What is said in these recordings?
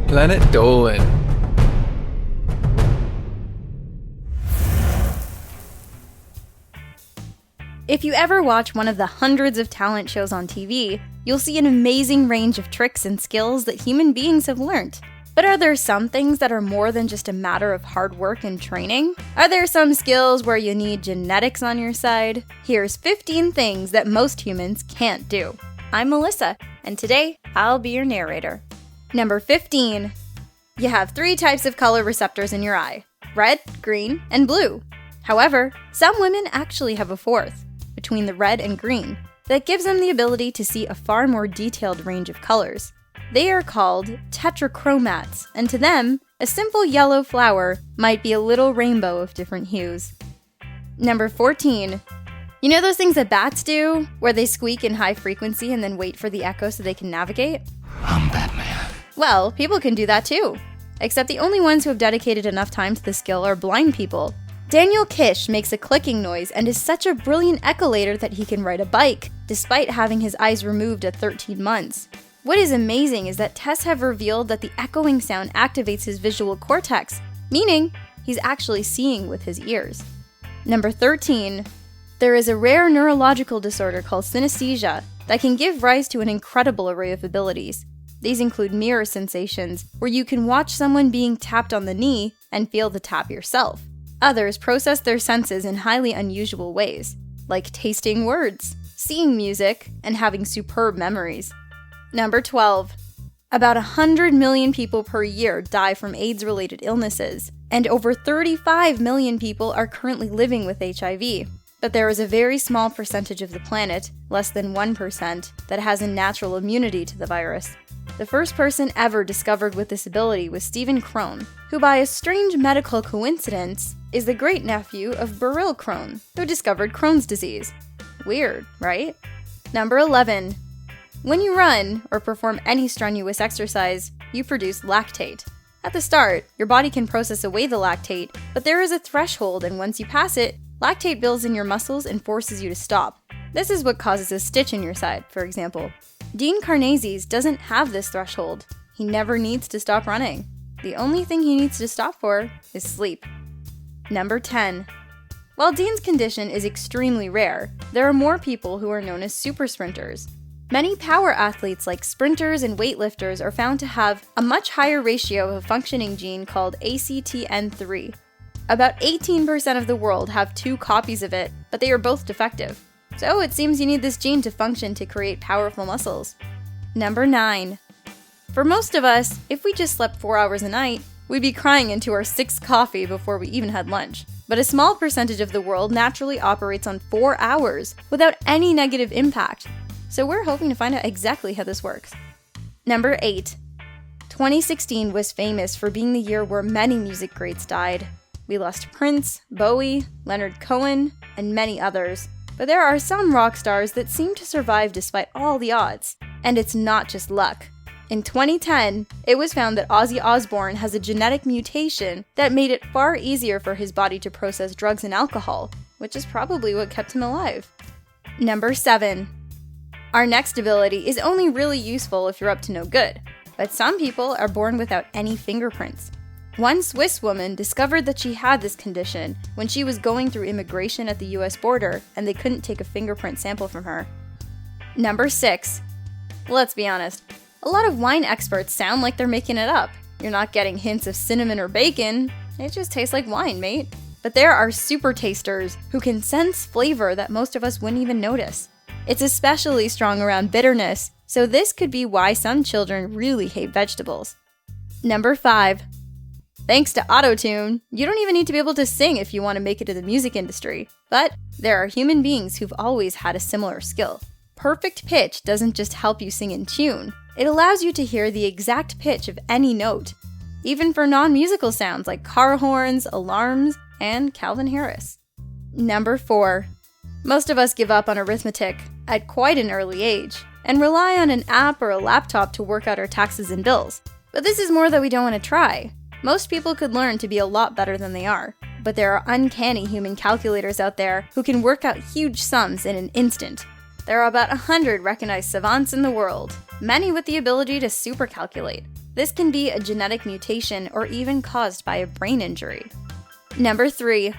Planet Dolan. If you ever watch one of the hundreds of talent shows on TV, you'll see an amazing range of tricks and skills that human beings have learned. But are there some things that are more than just a matter of hard work and training? Are there some skills where you need genetics on your side? Here's 15 things that most humans can't do. I'm Melissa, and today I'll be your narrator. Number 15. You have 3 types of color receptors in your eye: red, green, and blue. However, some women actually have a 4th, between the red and green, that gives them the ability to see a far more detailed range of colors. They are called tetrachromats, and to them, a simple yellow flower might be a little rainbow of different hues. Number 14. You know those things that bats do, where they squeak in high frequency and then wait for the echo so they can navigate? I'm Batman. Well, people can do that too. Except the only ones who have dedicated enough time to the skill are blind people. Daniel Kish makes a clicking noise and is such a brilliant echolator that he can ride a bike, despite having his eyes removed at 13 months. What is amazing is that tests have revealed that the echoing sound activates his visual cortex, meaning he's actually seeing with his ears. Number 13. There is a rare neurological disorder called synesthesia that can give rise to an incredible array of abilities. These include mirror sensations, where you can watch someone being tapped on the knee and feel the tap yourself. Others process their senses in highly unusual ways, like tasting words, seeing music, and having superb memories. Number 12. About 100 million people per year die from AIDS-related illnesses, and over 35 million people are currently living with HIV. But there is a very small percentage of the planet, less than 1%, that has a natural immunity to the virus. The first person ever discovered with this ability was Stephen Crone, who by a strange medical coincidence is the great-nephew of Beryl Crone, who discovered Crohn's disease. Weird, right? Number 11. When you run or perform any strenuous exercise, you produce lactate. At the start, your body can process away the lactate, but there is a threshold, and once you pass it, lactate builds in your muscles and forces you to stop. This is what causes a stitch in your side, for example. Dean Karnazes doesn't have this threshold. He never needs to stop running. The only thing he needs to stop for is sleep. Number 10. While Dean's condition is extremely rare, there are more people who are known as super sprinters. Many power athletes like sprinters and weightlifters are found to have a much higher ratio of a functioning gene called ACTN3. About 18% of the world have 2 copies of it, but they are both defective. So it seems you need this gene to function to create powerful muscles. Number 9. For most of us, if we just slept 4 hours a night, we'd be crying into our 6th coffee before we even had lunch. But a small percentage of the world naturally operates on 4 hours without any negative impact. So we're hoping to find out exactly how this works. Number 8. 2016 was famous for being the year where many music greats died. We lost Prince, Bowie, Leonard Cohen, and many others. But there are some rock stars that seem to survive despite all the odds. And it's not just luck. In 2010, it was found that Ozzy Osbourne has a genetic mutation that made it far easier for his body to process drugs and alcohol, which is probably what kept him alive. Number 7. Our next ability is only really useful if you're up to no good, but some people are born without any fingerprints. One Swiss woman discovered that she had this condition when she was going through immigration at the US border and they couldn't take a fingerprint sample from her. Number 6. Let's be honest, a lot of wine experts sound like they're making it up. You're not getting hints of cinnamon or bacon, it just tastes like wine, mate. But there are super tasters who can sense flavor that most of us wouldn't even notice. It's especially strong around bitterness, so this could be why some children really hate vegetables. Number 5. Thanks to Auto-Tune, you don't even need to be able to sing if you want to make it in the music industry. But there are human beings who've always had a similar skill. Perfect pitch doesn't just help you sing in tune, it allows you to hear the exact pitch of any note, even for non-musical sounds like car horns, alarms, and Calvin Harris. Number 4. Most of us give up on arithmetic at quite an early age and rely on an app or a laptop to work out our taxes and bills. But this is more that we don't want to try. Most people could learn to be a lot better than they are, but there are uncanny human calculators out there who can work out huge sums in an instant. There are about 100 recognized savants in the world, many with the ability to supercalculate. This can be a genetic mutation or even caused by a brain injury. Number 3.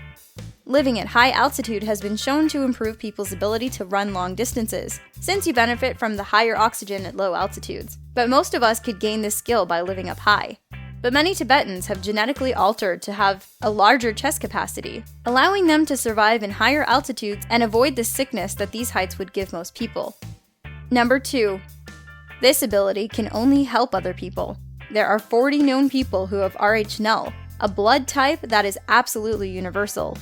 Living at high altitude has been shown to improve people's ability to run long distances, since you benefit from the higher oxygen at low altitudes. But most of us could gain this skill by living up high. But many Tibetans have genetically altered to have a larger chest capacity, allowing them to survive in higher altitudes and avoid the sickness that these heights would give most people. Number 2. This ability can only help other people. There are 40 known people who have Rh null, a blood type that is absolutely universal.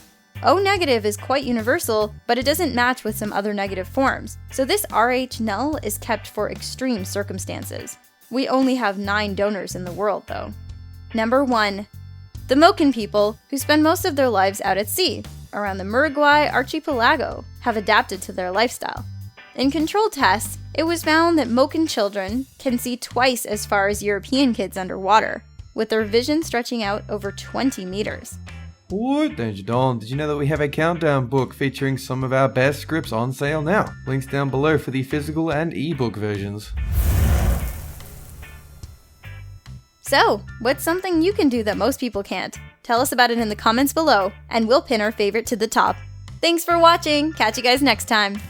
O negative is quite universal, but it doesn't match with some other negative forms, so this Rh null is kept for extreme circumstances. We only have 9 donors in the world, though. Number 1. The Moken people, who spend most of their lives out at sea, around the Murugwai archipelago, have adapted to their lifestyle. In controlled tests, it was found that Moken children can see twice as far as European kids underwater, with their vision stretching out over 20 meters. What? Danger Dawn, did you know that we have a countdown book featuring some of our best scripts on sale now? Links down below for the physical and ebook versions. So, what's something you can do that most people can't? Tell us about it in the comments below, and we'll pin our favorite to the top. Thanks for watching! Catch you guys next time!